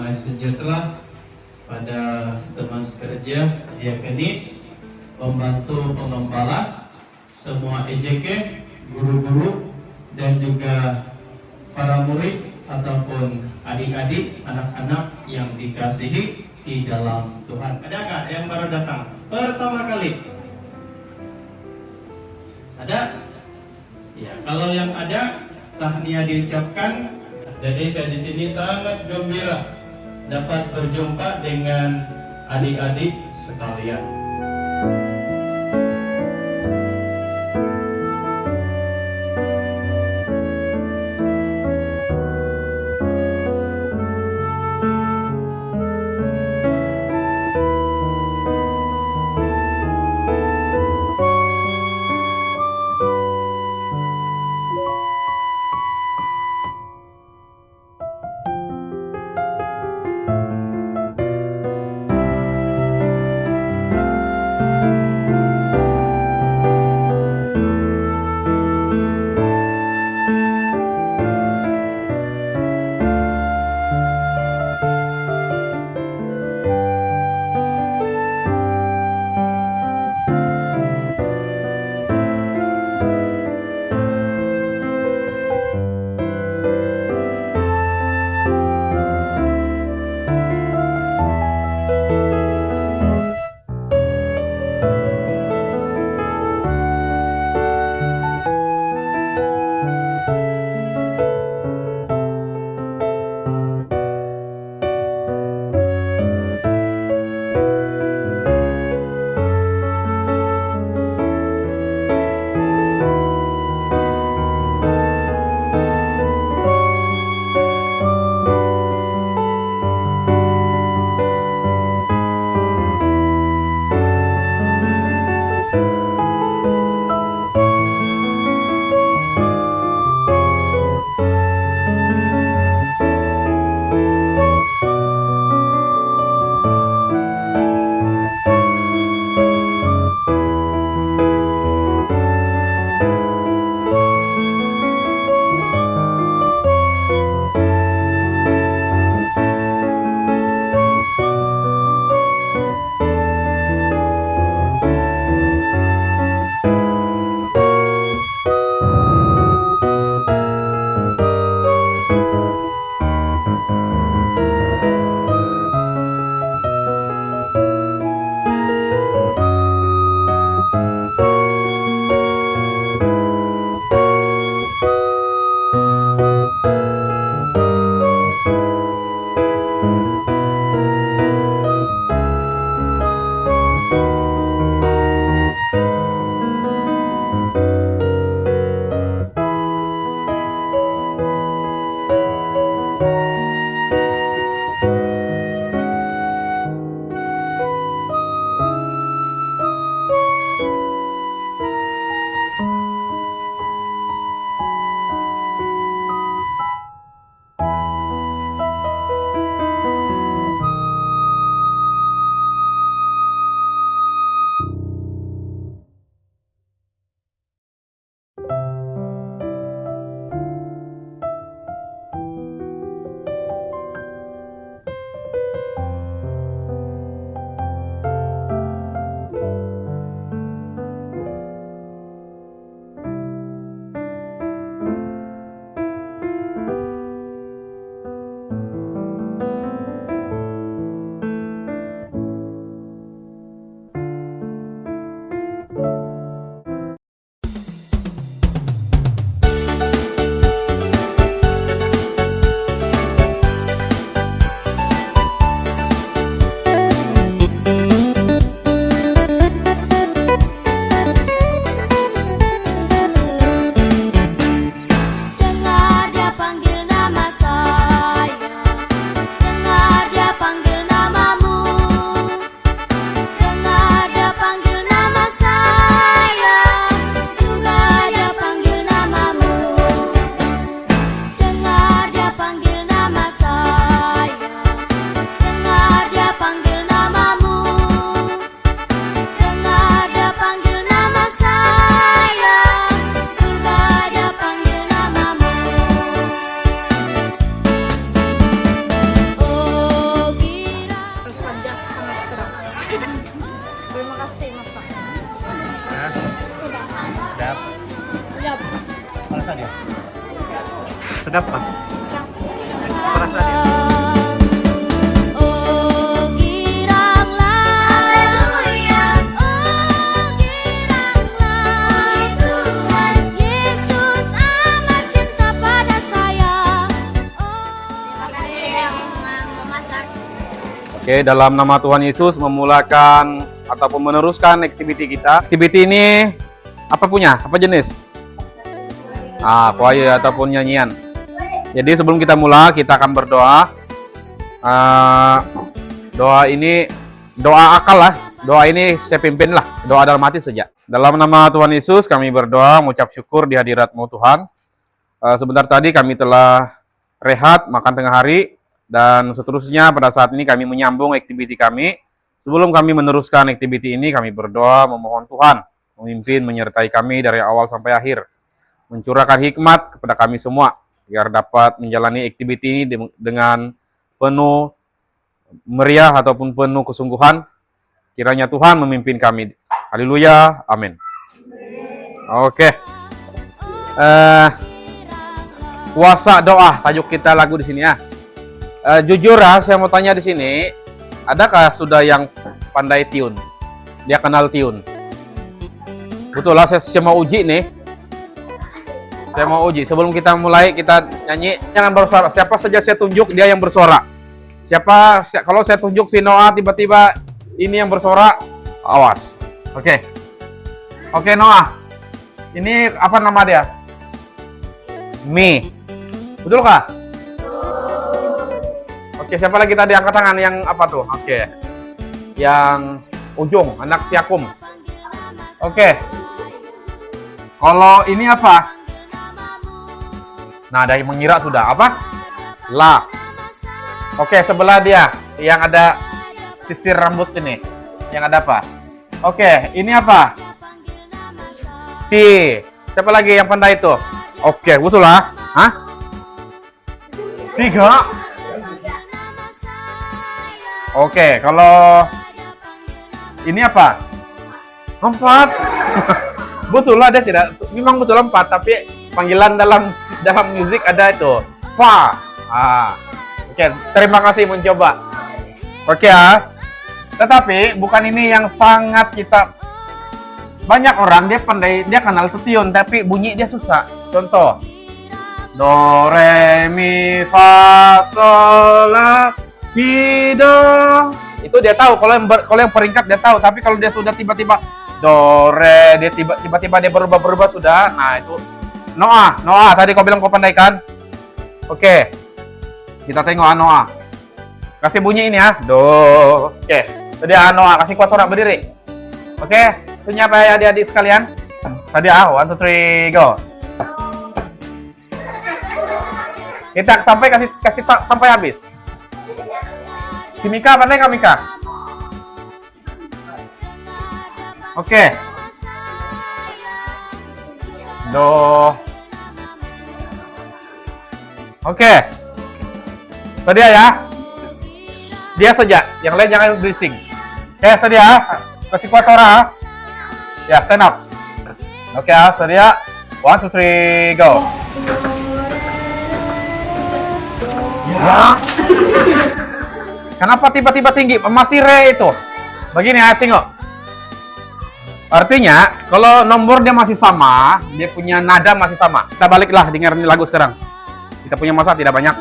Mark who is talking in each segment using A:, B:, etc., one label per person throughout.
A: damai sejahtera pada teman sekerja, diakonis, pembantu pengembala, semua EJK, guru-guru, dan juga para murid ataupun adik-adik, anak-anak yang dikasihi di dalam Tuhan. Adakah yang baru datang pertama kali? Ada? Ya, kalau yang ada, tahniah diucapkan. Jadi saya di sini sangat gembira dapat berjumpa dengan adik-adik sekalian. Sedap Pak? Terasa dia.
B: Oke, dalam nama Tuhan Yesus memulakan ataupun meneruskan aktiviti kita. Aktiviti ini apa punya? Apa jenis? Choir ataupun nyanyian. Jadi sebelum kita mulai, kita akan berdoa. Doa ini doa akal lah. Doa ini saya pimpin lah. Doa dalam hati saja. Dalam nama Tuhan Yesus kami berdoa, mengucap syukur di hadirat-Mu Tuhan. Sebentar tadi kami telah rehat, makan tengah hari. Dan seterusnya pada saat ini kami menyambung aktiviti kami. Sebelum kami meneruskan aktiviti ini, kami berdoa memohon Tuhan memimpin menyertai kami dari awal sampai akhir. Mencurahkan hikmat kepada kami semua agar dapat menjalani aktiviti ini dengan penuh meriah ataupun penuh kesungguhan. Kiranya Tuhan memimpin kami. Haleluya. Amin. Oke. Puasa doa tajuk kita lagu di sini ya. Jujur saya mau tanya di sini, adakah sudah yang pandai tune? Dia kenal tune? Betul lah, saya mau uji nih. Saya mau uji. Sebelum kita mulai, kita nyanyi. Jangan bersuara. Siapa saja saya tunjuk, dia yang bersuara. Kalau saya tunjuk si Noah, tiba-tiba ini yang bersuara, awas. Oke. Oke, Noah. Ini apa nama dia? Mi. Betul kah? Oke, siapa lagi tadi angkat tangan yang apa tuh? Oke. Yang ujung, anak Siakum. Oke. Kalau ini apa? Nah, ada yang mengira sudah. Apa? La. Oke, sebelah dia. Yang ada sisir rambut ini. Yang ada apa? Oke, ini apa? Ti. Siapa lagi yang pandai itu? Oke, betul lah. Hah? 3. Oke, kalau ini apa? 4. Betul lah, dia tidak, memang betul 4, tapi panggilan dalam musik ada itu. Fa. Oke, terima kasih mencoba. Oke ya. Tetapi bukan ini yang sangat kita, banyak orang dia pandai, dia kenal tune, tapi bunyi dia susah. Contoh. Do, re, mi, fa, sol, la, si, do. Itu dia tahu. Kalau yang peringkat dia tahu. Tapi kalau dia sudah tiba-tiba do, re, dia tiba-tiba dia berubah sudah. Nah itu. Noah, tadi kau bilang kau pandai kan? Oke. Kita tengok Noah. Kasih bunyi ini ya. Do. Oke. Tadi Noah kasih kuat suara berdiri. Oke. Punya apa ya adik-adik sekalian? Tadi 1, 2, 3, go. Kita sampai kasih sampai habis. Si Mika pandai nggak Mika? Oke. Do. Oke. Sedia ya? Dia saja. Yang lain jangan berising. Oke, sedia? Kasih kuat suara. Ya, stand up. Oke, sedia? 1, 2, 3, go. Ya. Kenapa tiba-tiba tinggi? Masih re itu. Begini ya, Cingok. Artinya, kalau nomor dia masih sama, dia punya nada masih sama. Kita baliklah dengerin lagu sekarang. Kita punya masa tidak banyak.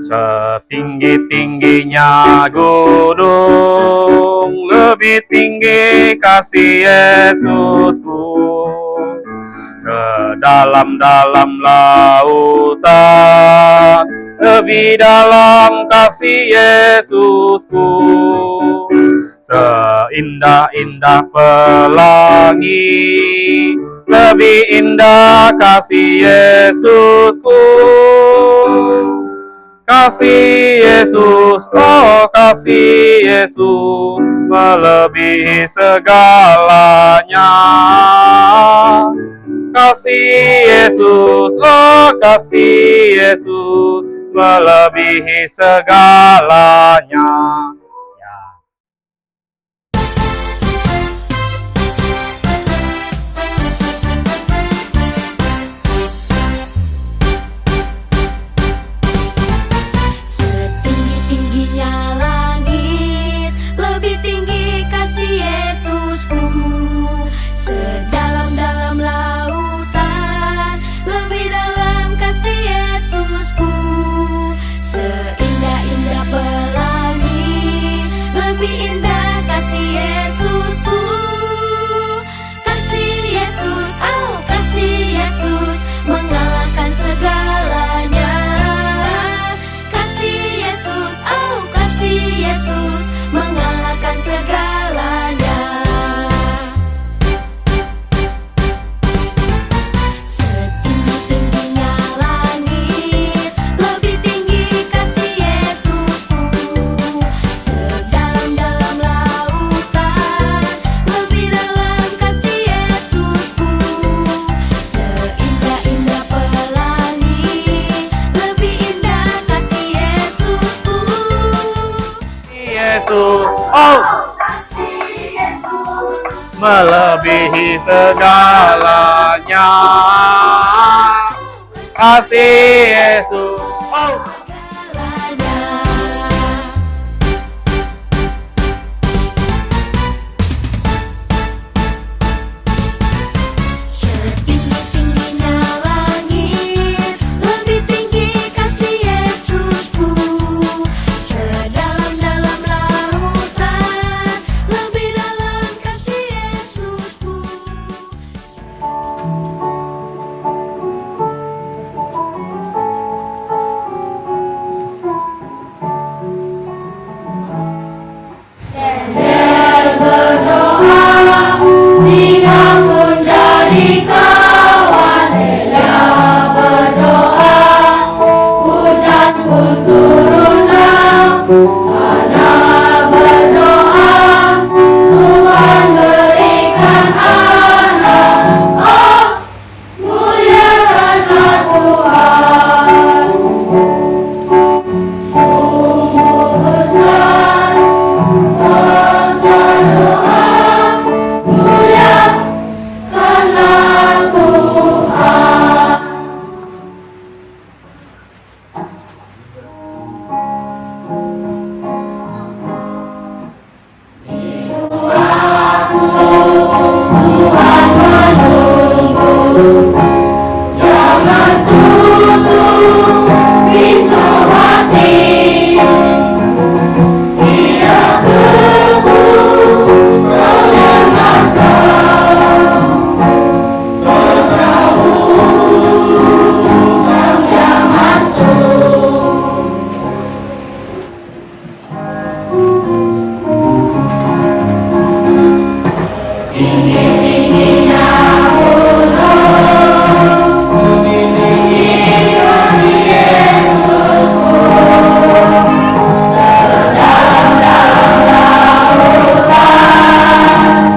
B: Setinggi-tingginya gunung, lebih tinggi kasih Yesusku. Sedalam-dalam lautan, lebih dalam kasih Yesusku. Seindah-indah pelangi, lebih indah kasih Yesusku. Kasih Yesus, oh kasih Yesus, melebihi segalanya. Kasih Yesus, oh kasih Yesus, melebihi segalanya. melebihi segalanya. Kasih Yesus. Oh.
C: Setinggi-tingginya langit, lebih tinggi kasih Yesusku. Sedalam-dalam lautan, lebih dalam kasih Yesusku. Singa pun jadi kawan, Elia berdoa, hujan pun turunlah. Hana berdoa, Tuhan berikan anak. Oh, muliakanlah Tuhan. Sungguh besar dosa doa, muliakanlah Tuhan. Tuhan menunggu, jangan tutup pintu hati. Dia ketuk, kau yang akan seberang yang masuk. Tinggi-tingginya gunung, tinggi kasih Yesusku. Sedalam-dalam lautan,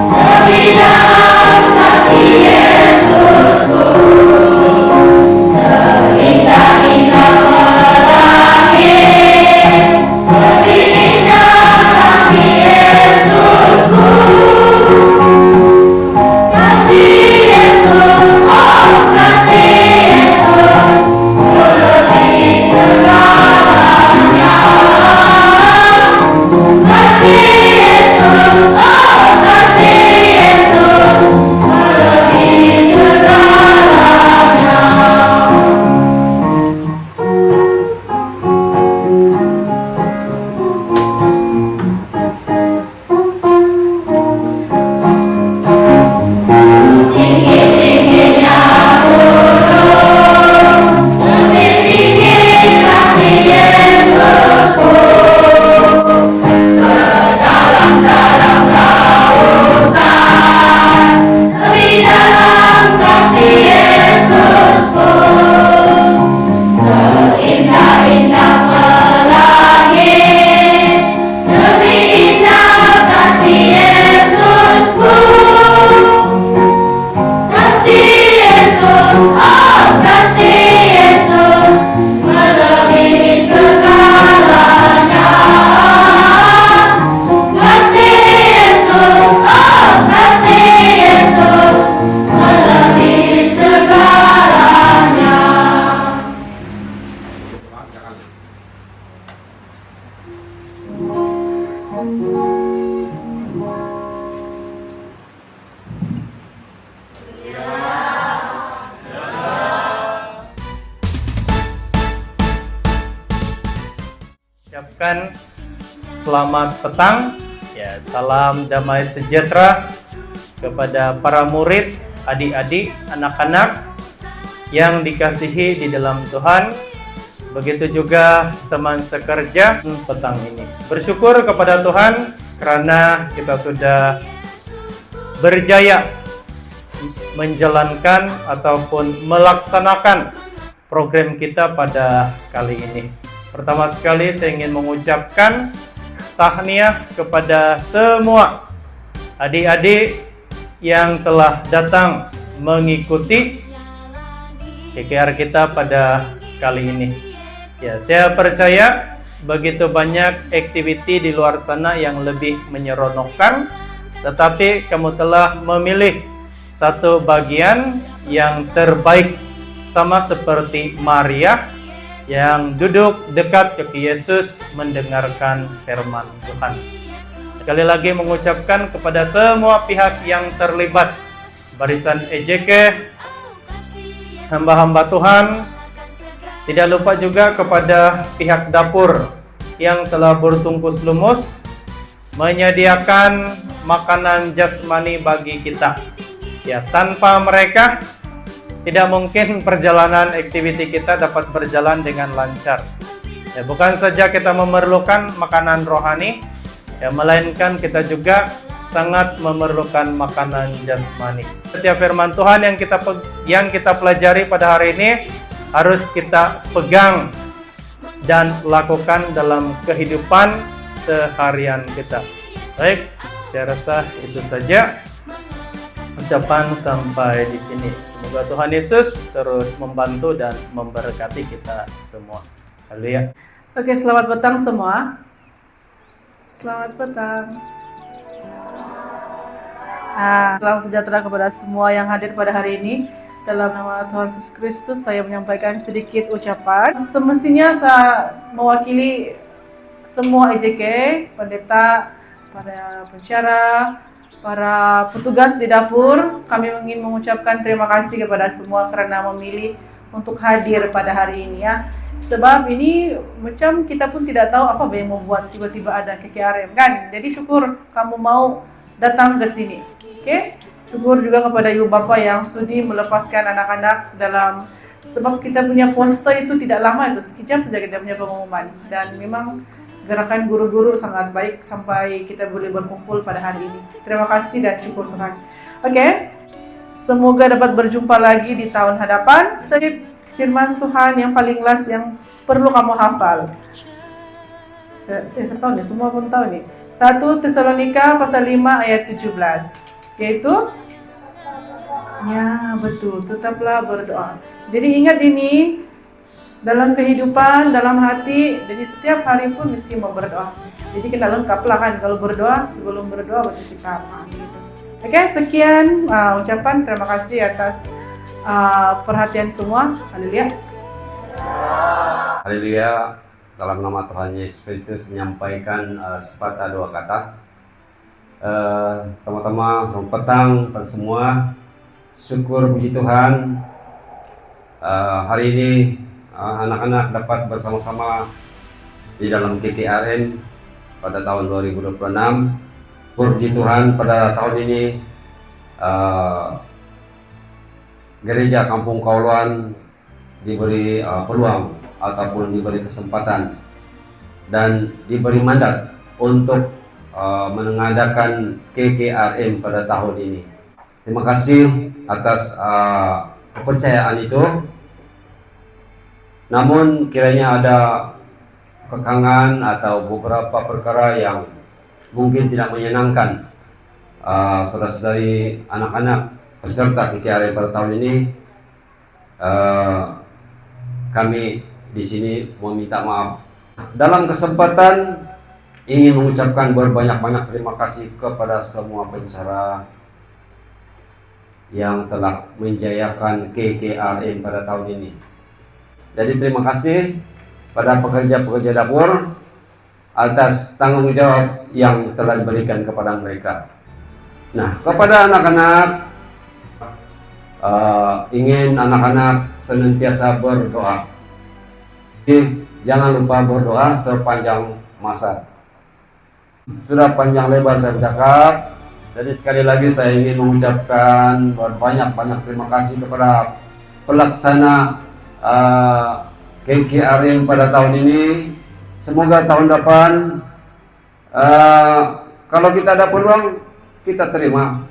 C: lebih dalam kasih Yesusku. Seindah-indah pelangi, lebih indah kasih Yesusku. Kasih Yesus, oh kasih Yesus, melebihi segalanya. Kasih Yesus, oh kasih Yesus, melebihi segalanya. Tinggi-tingginya gunung, lebih tinggi kasih Yesusku. Sedalam-dalam lautan, lebih dalam kasih Yesusku. Seindah-indah pelangi, lebih indah kasih Yesusku. Kasih Yesus, oh kasih Yesus, melebihi segalanya. Kasih Yesus, oh kasih Yesus, melebihi segalanya.
A: Ucapkan selamat petang, ya salam damai sejahtera kepada para murid, adik-adik, anak-anak yang dikasihi di dalam Tuhan. Begitu juga teman sekerja petang ini. Bersyukur kepada Tuhan karena kita sudah berjaya menjalankan ataupun melaksanakan program kita pada kali ini. Pertama sekali saya ingin mengucapkan tahniah kepada semua adik-adik yang telah datang mengikuti KKR kita pada kali ini. Ya, saya percaya begitu banyak aktiviti di luar sana yang lebih menyeronokkan tetapi kamu telah memilih satu bagian yang terbaik, sama seperti Maria yang duduk dekat kaki Yesus mendengarkan firman Tuhan. Sekali lagi mengucapkan kepada semua pihak yang terlibat, barisan EJK, hamba-hamba Tuhan, tidak lupa juga kepada pihak dapur yang telah bertungkus lumus menyediakan makanan jasmani bagi kita. Ya, tanpa mereka tidak mungkin perjalanan aktiviti kita dapat berjalan dengan lancar. Ya, bukan saja kita memerlukan makanan rohani, ya, melainkan kita juga sangat memerlukan makanan jasmani. Setiap firman Tuhan yang kita pelajari pada hari ini harus kita pegang dan lakukan dalam kehidupan seharian kita. Baik, saya rasa itu saja ucapan sampai di sini. Semoga Tuhan Yesus terus membantu dan memberkati kita semua. Haleluya.
D: Oke, selamat petang semua. Selamat petang. Salam sejahtera kepada semua yang hadir pada hari ini. Dalam nama Tuhan Yesus Kristus, saya menyampaikan sedikit ucapan. Semestinya saya mewakili semua EJK, pendeta, para pensyarah, para petugas di dapur. Kami ingin mengucapkan terima kasih kepada semua karena memilih untuk hadir pada hari ini ya. Sebab ini macam kita pun tidak tahu apa yang membuat tiba-tiba ada KKRM kan. Jadi syukur kamu mau datang ke sini. Oke? Syukur juga kepada ibu bapa yang studi melepaskan anak-anak dalam, sebab kita punya poster itu tidak lama, itu sekejap saja kita punya pengumuman, dan memang gerakan guru-guru sangat baik sampai kita boleh berkumpul pada hari ini. Terima kasih dan syukur Tuhan. Oke, semoga dapat berjumpa lagi di tahun hadapan. Sedikit firman Tuhan yang paling last yang perlu kamu hafal. Saya tahu nih, semua pun tahu nih. 1 Tesalonika pasal 5 ayat 17. Yaitu, ya betul, tetaplah berdoa. Jadi ingat ini, dalam kehidupan, dalam hati, jadi setiap hari pun mesti mau berdoa. Jadi kita lengkaplah kan, kalau berdoa, sebelum berdoa bercuci tangan gitu. Oke, sekian ucapan, terima kasih atas perhatian semua. Haleluya.
E: Haleluya. Dalam nama Tuhan Yesus Kristus menyampaikan sepatah dua kata. Teman-teman, selamat petang pada semua. Syukur puji Tuhan, hari ini anak-anak dapat bersama-sama di dalam KKRM pada tahun 2026. Puji Tuhan, pada tahun ini Gereja Kampung Kauluan diberi peluang ataupun diberi kesempatan dan diberi mandat untuk mengadakan KKRM pada tahun ini. Terima kasih atas kepercayaan itu. Namun kiranya ada kekangan atau beberapa perkara yang mungkin tidak menyenangkan saudara-saudari anak-anak peserta KKRM pada tahun ini. Kami di sini meminta maaf. Dalam kesempatan ingin mengucapkan berbanyak-banyak terima kasih kepada semua pensyarah yang telah menjayakan KKRM pada tahun ini. Jadi terima kasih pada pekerja-pekerja dapur atas tanggung jawab yang telah diberikan kepada mereka. Nah, kepada anak-anak, ingin anak-anak senantiasa berdoa. Jadi, jangan lupa berdoa sepanjang masa. Sudah panjang lebar saya bercakap, jadi sekali lagi saya ingin mengucapkan banyak-banyak terima kasih kepada pelaksana KKRM pada tahun ini. Semoga tahun depan kalau kita ada peluang kita terima,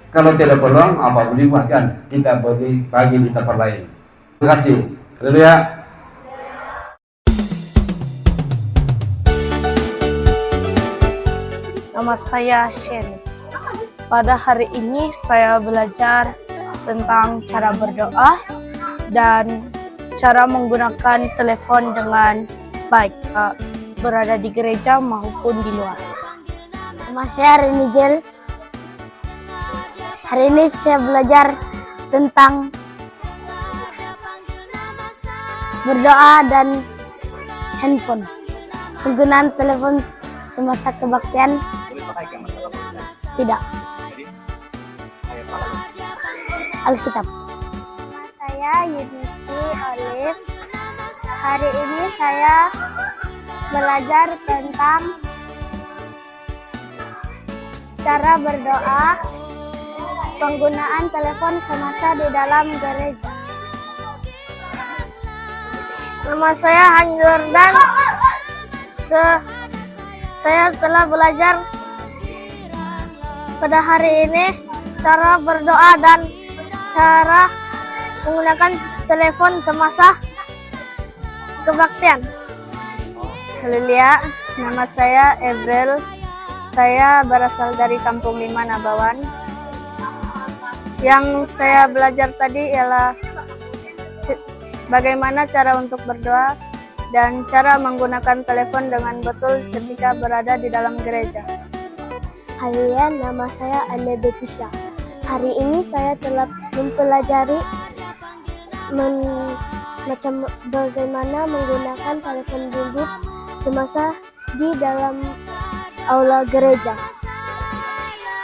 E: kalau tidak peluang apa boleh bahkan kita bagi di tempat lain. Terima kasih. Haleluya.
F: Nama saya Shen. Pada hari ini saya belajar tentang cara berdoa dan cara menggunakan telepon dengan baik, berada di gereja maupun di luar.
G: Nama saya Renigel.
F: Hari ini saya belajar tentang berdoa dan handphone. Penggunaan telepon semasa kebaktian tidak. Alkitab. Saya Yuniti Olive. Hari ini saya belajar tentang cara berdoa, penggunaan telepon semasa di dalam gereja. Nama saya Han Jordan. Saya telah belajar pada hari ini cara berdoa dan cara menggunakan telepon semasa kebaktian. Haleluya, nama saya Ebrel. Saya berasal dari Kampung 5 Nabawan. Yang saya belajar tadi ialah bagaimana cara untuk berdoa dan cara menggunakan telepon dengan betul ketika berada di dalam gereja.
G: Haleluya, nama saya Ane Betisha. Hari ini saya telah mempelajari macam bagaimana menggunakan telepon bimbit semasa di dalam aula gereja.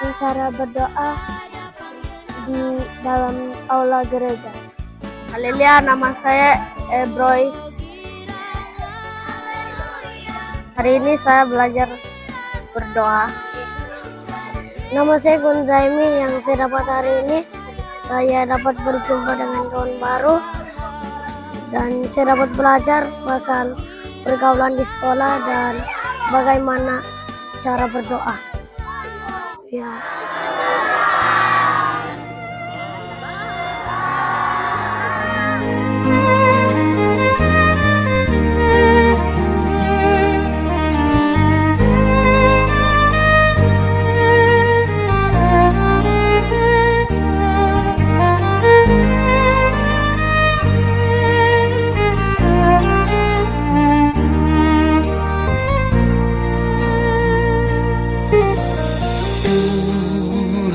G: Dan cara berdoa di dalam aula gereja.
F: Haleluya, nama saya Ebroy. Hari ini saya belajar berdoa.
G: Nama saya Gunzaimi. Yang saya dapat hari ini, saya dapat berjumpa dengan kawan baru dan saya dapat belajar pasal pergaulan di sekolah dan bagaimana cara berdoa. Ya.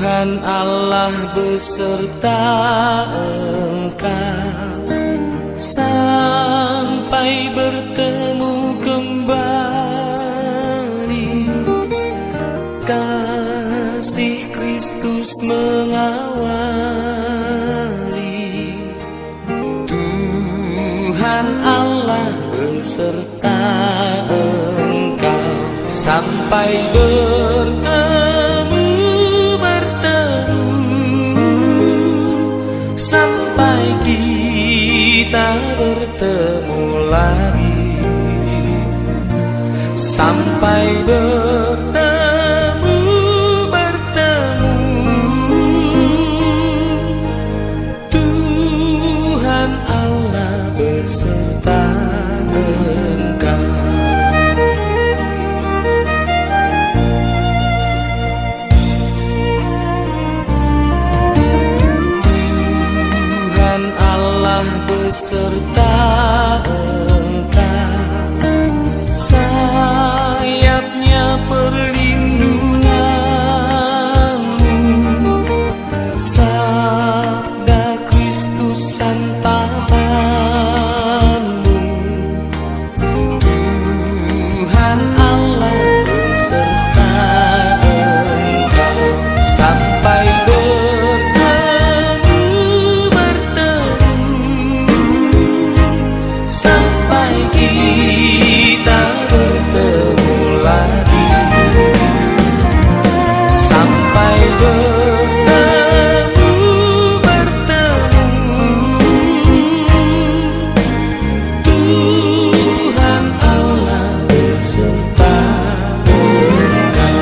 H: Tuhan Allah beserta engkau sampai bertemu kembali. Kasih Kristus mengawali. Tuhan Allah beserta engkau sampai bertemu, sampai kita bertemu lagi, sampai bertemu, Tuhan Allah beserta engkau. Beserta engkau, sayapnya perlindunganmu, sabda Kristus santapanmu. Tuhan Allah beserta engkau sampai sampai kita bertemu lagi, sampai bertemu, Tuhan Allah beserta engkau.